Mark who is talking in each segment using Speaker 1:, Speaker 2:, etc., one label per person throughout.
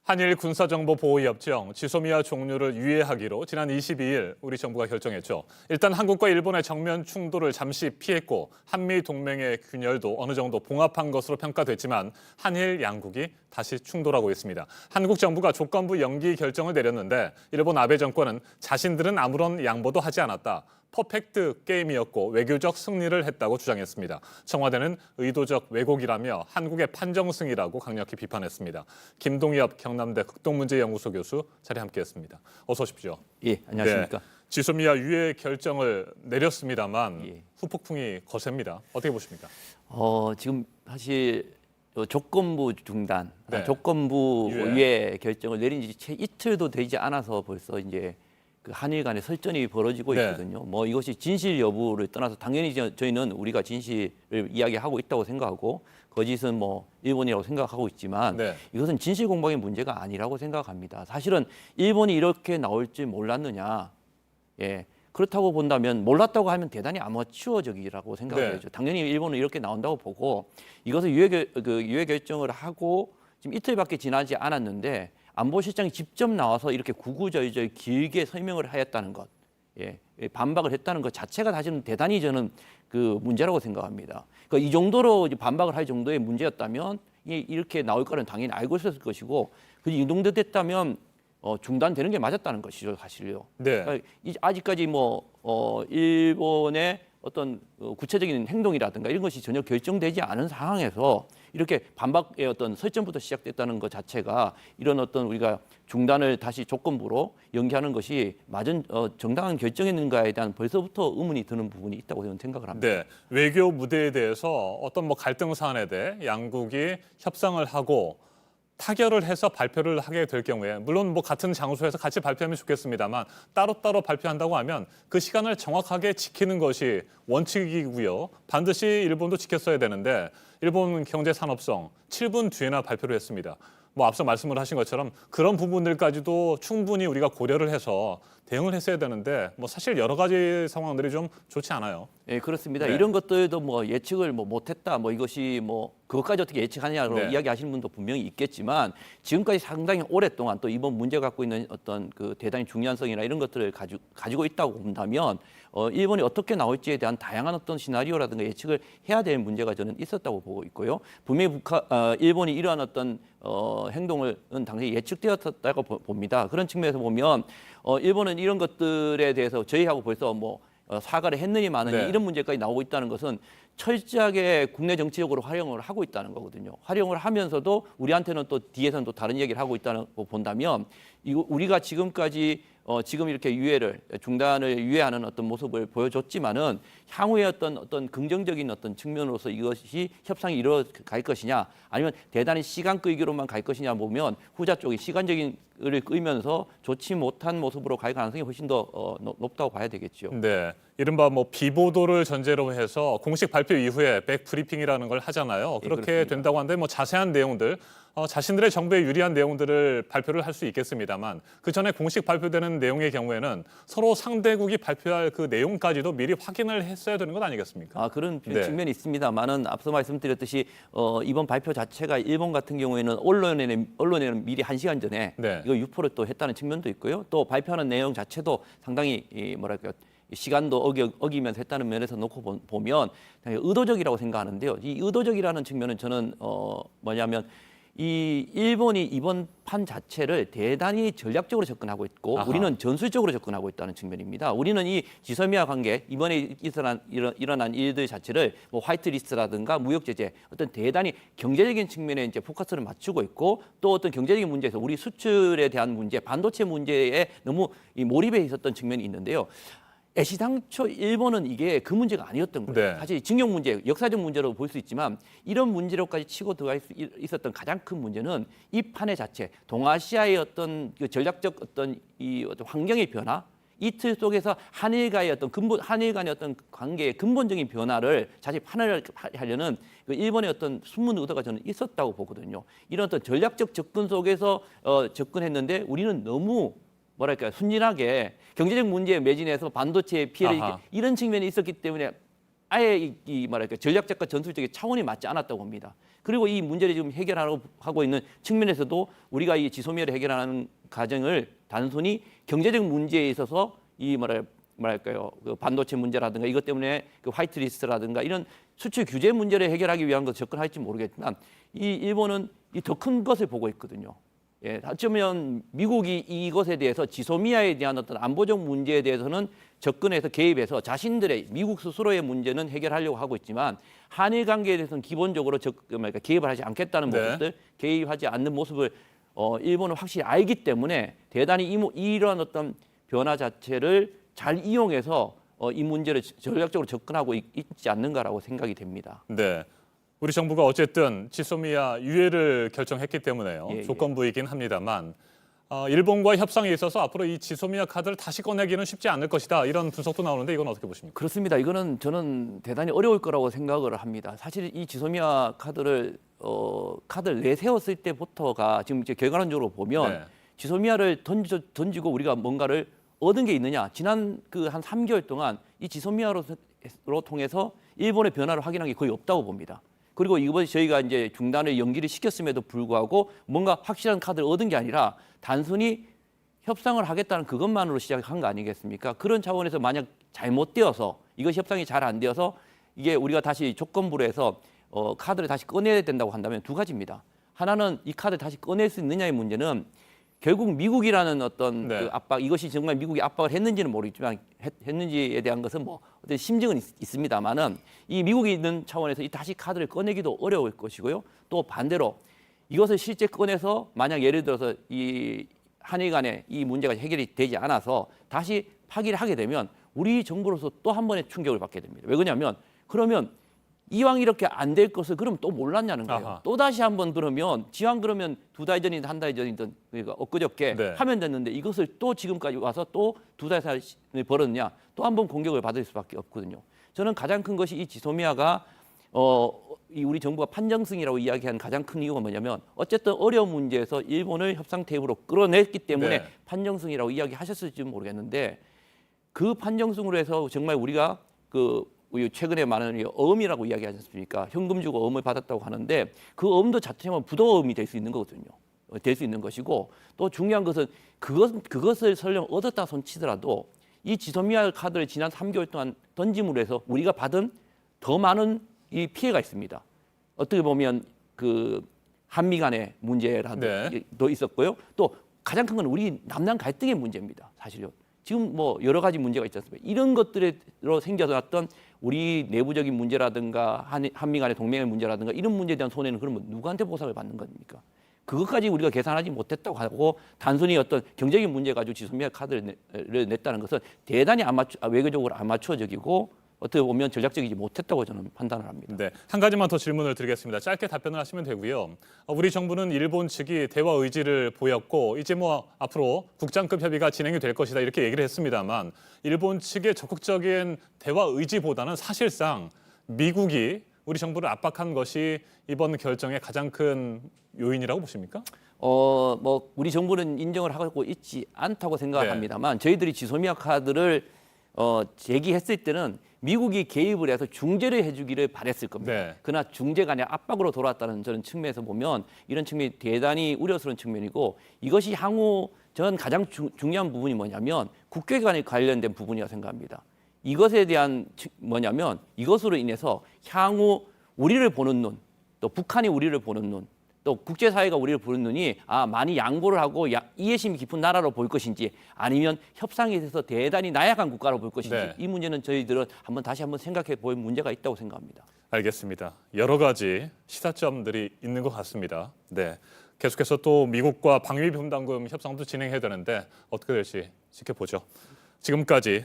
Speaker 1: 한일 군사정보보호협정 지소미아 종료를 유예하기로 지난 22일 우리 정부가 결정했죠. 일단 한국과 일본의 정면 충돌을 잠시 피했고 한미 동맹의 균열도 어느 정도 봉합한 것으로 평가됐지만 한일 양국이 다시 충돌하고 있습니다. 한국 정부가 조건부 연기 결정을 내렸는데 일본 아베 정권은 자신들은 아무런 양보도 하지 않았다. 퍼펙트 게임이었고 외교적 승리를 했다고 주장했습니다. 청와대는 의도적 왜곡이라며 한국의 판정승이라고 강력히 비판했습니다. 김동엽 경남대 극동문제연구소 교수 자리 함께했습니다. 어서 오십시오.
Speaker 2: 예, 안녕하십니까.
Speaker 1: 네, 지소미아 유예 결정을 내렸습니다만
Speaker 2: 예.
Speaker 1: 후폭풍이 거셉니다. 어떻게 보십니까?
Speaker 2: 지금 사실 조건부 중단,
Speaker 1: 네.
Speaker 2: 조건부
Speaker 1: 유예.
Speaker 2: 유예 결정을 내린 지 채 이틀도 되지 않아서 벌써 이제 그 한일 간의 설전이 벌어지고
Speaker 1: 네.
Speaker 2: 있거든요. 뭐 이것이 진실 여부를 떠나서 당연히 저희는 우리가 진실을 이야기하고 있다고 생각하고 거짓은 뭐 일본이라고 생각하고 있지만
Speaker 1: 네.
Speaker 2: 이것은 진실 공방의 문제가 아니라고 생각합니다. 사실은 일본이 이렇게 나올 줄 몰랐느냐. 예. 그렇다고 본다면 몰랐다고 하면 대단히 아마추어적이라고 생각해야죠.
Speaker 1: 네.
Speaker 2: 당연히 일본은 이렇게 나온다고 보고 이것을 유예 결정을 하고 지금 이틀밖에 지나지 않았는데 안보실장이 직접 나와서 이렇게 구구절절 길게 설명을 하였다는 것, 예, 반박을 했다는 것 자체가 사실은 대단히 저는 그 문제라고 생각합니다. 그러니까 이 정도로 이제 반박을 할 정도의 문제였다면 이렇게 나올 거는 당연히 알고 있었을 것이고 이 정도 됐다면 중단되는 게 맞았다는 것이죠, 사실요.
Speaker 1: 네.
Speaker 2: 그러니까 아직까지 일본의 어떤 구체적인 행동이라든가 이런 것이 전혀 결정되지 않은 상황에서 이렇게 반박의 어떤 설전부터 시작됐다는 것 자체가 이런 어떤 우리가 중단을 다시 조건부로 연기하는 것이 맞은 정당한 결정이었는가에 대한 벌써부터 의문이 드는 부분이 있다고 저는 생각을 합니다.
Speaker 1: 네, 외교 무대에 대해서 어떤 갈등 사안에 대해 양국이 협상을 하고 타결을 해서 발표를 하게 될 경우에 물론 같은 장소에서 같이 발표하면 좋겠습니다만 따로따로 발표한다고 하면 그 시간을 정확하게 지키는 것이 원칙이고요. 반드시 일본도 지켰어야 되는데 일본 경제산업성 7분 뒤에나 발표를 했습니다. 앞서 말씀을 하신 것처럼 그런 부분들까지도 충분히 우리가 고려를 해서 대응을 했어야 되는데 사실 여러 가지 상황들이 좀 좋지 않아요.
Speaker 2: 예, 그렇습니다.
Speaker 1: 네.
Speaker 2: 이런 것들도 예측을 못했다, 이것이 그것까지 어떻게 예측하냐로
Speaker 1: 네.
Speaker 2: 이야기하시는 분도 분명히 있겠지만 지금까지 상당히 오랫동안 또 이번 문제 갖고 있는 어떤 그 대단히 중요성이나 이런 것들을 가지고 있다고 본다면 일본이 어떻게 나올지에 대한 다양한 어떤 시나리오라든가 예측을 해야 될 문제가 저는 있었다고 보고 있고요. 분명히 일본이 이러한 어떤 행동을 당연히 예측되었다고 봅니다. 그런 측면에서 보면 일본은 이런 것들에 대해서 저희하고 벌써 사과를 했느니 마느니
Speaker 1: 네.
Speaker 2: 이런 문제까지 나오고 있다는 것은 철저하게 국내 정치적으로 활용을 하고 있다는 거거든요. 활용을 하면서도 우리한테는 또 뒤에서는 또 다른 얘기를 하고 있다는 거 본다면 우리가 지금까지 지금 이렇게 중단을 유예하는 어떤 모습을 보여줬지만은 향후에 어떤 긍정적인 어떤 측면으로서 이것이 협상이 이루어갈 것이냐 아니면 대단히 시간 끌기로만 갈 것이냐 보면 후자 쪽이 시간적인 을 끌면서 좋지 못한 모습으로 갈 가능성이 훨씬 더 높다고 봐야 되겠죠.
Speaker 1: 네, 이른바 비보도를 전제로 해서 공식 발표 이후에 백브리핑이라는 걸 하잖아요.
Speaker 2: 예,
Speaker 1: 그렇게
Speaker 2: 그렇습니다.
Speaker 1: 된다고 하는데 자세한 내용들, 자신들의 정부에 유리한 내용들을 발표를 할 수 있겠습니다만 그 전에 공식 발표되는 내용의 경우에는 서로 상대국이 발표할 그 내용까지도 미리 확인을 했어야 되는 것 아니겠습니까?
Speaker 2: 그런
Speaker 1: 네.
Speaker 2: 측면이 있습니다만은 앞서 말씀드렸듯이 이번 발표 자체가 일본 같은 경우에는 언론에는 미리 1시간 전에
Speaker 1: 네.
Speaker 2: 이거 유포를 또 했다는 측면도 있고요. 또 발표하는 내용 자체도 상당히 시간도 어기면서 했다는 면에서 놓고 보면 의도적이라고 생각하는데요. 이 의도적이라는 측면은 저는 뭐냐면 이 일본이 이번 판 자체를 대단히 전략적으로 접근하고 있고
Speaker 1: 아하.
Speaker 2: 우리는 전술적으로 접근하고 있다는 측면입니다. 우리는 이 지소미아 관계 이번에 일어난 일들 자체를 화이트리스트라든가 무역 제재 어떤 대단히 경제적인 측면에 이제 포커스를 맞추고 있고 또 어떤 경제적인 문제에서 우리 수출에 대한 문제, 반도체 문제에 너무 몰입해 있었던 측면이 있는데요. 애시당초 일본은 이게 그 문제가 아니었던 거예요.
Speaker 1: 네.
Speaker 2: 사실 징용 문제, 역사적 문제로 볼 수 있지만 이런 문제로까지 치고 들어갈 수 있었던 가장 큰 문제는 이 판의 자체, 동아시아의 어떤 그 전략적 어떤 환경의 변화, 이 틀 속에서 한일 간의 어떤 관계의 근본적인 변화를 자칫 판을 하려는 그 일본의 어떤 숨은 의도가 저는 있었다고 보거든요. 이런 어떤 전략적 접근 속에서 접근했는데 우리는 너무 순진하게 경제적 문제에 매진해서 반도체의 피해를 이런 측면이 있었기 때문에 아예 이 말할까 전략적과 전술적인 차원이 맞지 않았다고 봅니다. 그리고 이 문제를 지금 해결하고 있는 측면에서도 우리가 이 지소미아를 해결하는 과정을 단순히 경제적 문제에 있어서 이 뭐랄까요 그 반도체 문제라든가 이것 때문에 그 화이트리스트라든가 이런 수출 규제 문제를 해결하기 위한 것 접근할지 모르겠지만 이 일본은 이 더 큰 것을 보고 있거든요. 예, 어쩌면 미국이 이것에 대해서 지소미아에 대한 어떤 안보적 문제에 대해서는 접근해서 개입해서 자신들의 미국 스스로의 문제는 해결하려고 하고 있지만 한일 관계에 대해서는 기본적으로 개입을 하지 않겠다는
Speaker 1: 네.
Speaker 2: 모습들, 개입하지 않는 모습을 일본은 확실히 알기 때문에 대단히 이러한 어떤 변화 자체를 잘 이용해서 이 문제를 전략적으로 접근하고 있지 않는가라고 생각이 됩니다.
Speaker 1: 네. 우리 정부가 어쨌든 지소미아 유예를 결정했기 때문에요.
Speaker 2: 예, 예.
Speaker 1: 조건부이긴 합니다만 일본과 협상에 있어서 앞으로 이 지소미아 카드를 다시 꺼내기는 쉽지 않을 것이다. 이런 분석도 나오는데 이건 어떻게 보십니까?
Speaker 2: 그렇습니다. 이거는 저는 대단히 어려울 거라고 생각을 합니다. 사실 이 지소미아 카드를 내세웠을 때부터가 지금 이제 결과론적으로 보면
Speaker 1: 네.
Speaker 2: 지소미아를 던지고 우리가 뭔가를 얻은 게 있느냐? 지난 그 한 3개월 동안 이 지소미아로 통해서 일본의 변화를 확인한 게 거의 없다고 봅니다. 그리고 이번에 저희가 이제 중단을 연기를 시켰음에도 불구하고 뭔가 확실한 카드를 얻은 게 아니라 단순히 협상을 하겠다는 그것만으로 시작한 거 아니겠습니까? 그런 차원에서 만약 잘못되어서 이것이 협상이 잘 안 되어서 이게 우리가 다시 조건부로 해서 카드를 다시 꺼내야 된다고 한다면 두 가지입니다. 하나는 이 카드를 다시 꺼낼 수 있느냐의 문제는 결국 미국이라는 어떤
Speaker 1: 네.
Speaker 2: 그 압박, 이것이 정말 미국이 압박을 했는지는 모르겠지만 했는지에 대한 것은 뭐 어떤 심증은 있습니다만은 이 미국이 있는 차원에서 이 다시 카드를 꺼내기도 어려울 것이고요. 또 반대로 이것을 실제 꺼내서 만약 예를 들어서 이 한일 간에 이 문제가 해결이 되지 않아서 다시 파기를 하게 되면 우리 정부로서 또 한 번의 충격을 받게 됩니다. 왜 그러냐면 그러면 이왕 이렇게 안 될 것을 그럼 또 몰랐냐는 거예요.
Speaker 1: 아하.
Speaker 2: 또 다시 한번 그러면 지왕 그러면 2달 전이든 한 달 전이든 그러니까 엊그저께
Speaker 1: 네.
Speaker 2: 하면 됐는데 이것을 또 지금까지 와서 또 2달 사이에 벌었냐 또 한 번 공격을 받을 수밖에 없거든요. 저는 가장 큰 것이 이 지소미아가 이 우리 정부가 판정승이라고 이야기한 가장 큰 이유가 뭐냐면 어쨌든 어려운 문제에서 일본을 협상 테이블로 끌어냈기 때문에
Speaker 1: 네.
Speaker 2: 판정승이라고 이야기하셨을지 모르겠는데 그 판정승으로 해서 정말 우리가 그 최근에 많은 어음이라고 이야기하지 않습니까? 현금 주고 어음을 받았다고 하는데 그 어음도 자체만 부도어음이 될 수 있는 거거든요. 될 수 있는 것이고 또 중요한 것은 그것을 설령 얻었다 손치더라도 이 지소미아 카드를 지난 3개월 동안 던짐으로 해서 우리가 받은 더 많은 이 피해가 있습니다. 어떻게 보면 그 한미 간의 문제라도
Speaker 1: 네.
Speaker 2: 있었고요. 또 가장 큰 건 우리 남남 갈등의 문제입니다. 사실요. 지금 뭐 여러 가지 문제가 있지 않습니까? 이런 것들로 생겨서 왔던 우리 내부적인 문제라든가 한미 간의 동맹의 문제라든가 이런 문제에 대한 손해는 그러면 누구한테 보상을 받는 겁니까? 그것까지 우리가 계산하지 못했다고 하고 단순히 어떤 경제적인 문제 가지고 지소미아 카드를 냈다는 것은 대단히 외교적으로 아마추어적이고 어떻게 보면 전략적이지 못했다고 저는 판단을 합니다.
Speaker 1: 네, 한 가지만 더 질문을 드리겠습니다. 짧게 답변을 하시면 되고요. 우리 정부는 일본 측이 대화 의지를 보였고 이제 뭐 앞으로 국장급 협의가 진행이 될 것이다 이렇게 얘기를 했습니다만 일본 측의 적극적인 대화 의지보다는 사실상 미국이 우리 정부를 압박한 것이 이번 결정의 가장 큰 요인이라고 보십니까?
Speaker 2: 뭐 우리 정부는 인정을 하고 있지 않다고 생각합니다만 저희들이 지소미아 카드를 제기했을 때는 미국이 개입을 해서 중재를 해주기를 바랬을 겁니다.
Speaker 1: 네.
Speaker 2: 그러나 중재가 아니라 압박으로 돌아왔다는 저는 측면에서 보면 이런 측면이 대단히 우려스러운 측면이고 이것이 향후 저는 가장 중요한 부분이 뭐냐면 국회 간에 관련된 부분이라고 생각합니다. 이것에 대한 뭐냐면 이것으로 인해서 향후 우리를 보는 눈, 또 북한이 우리를 보는 눈, 또 국제사회가 우리를 보는 눈이 많이 양보를 하고 이해심이 깊은 나라로 볼 것인지 아니면 협상에 대해서 대단히 나약한 국가로 볼 것인지
Speaker 1: 네.
Speaker 2: 이 문제는 저희들은 다시 한번 생각해 볼 문제가 있다고 생각합니다.
Speaker 1: 알겠습니다. 여러 가지 시사점들이 있는 것 같습니다. 네, 계속해서 또 미국과 방위 분담금 협상도 진행해야 되는데 어떻게 될지 지켜보죠. 지금까지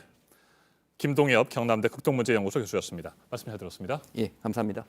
Speaker 1: 김동엽 경남대 극동문제연구소 교수였습니다. 말씀 잘 들었습니다.
Speaker 2: 예, 감사합니다.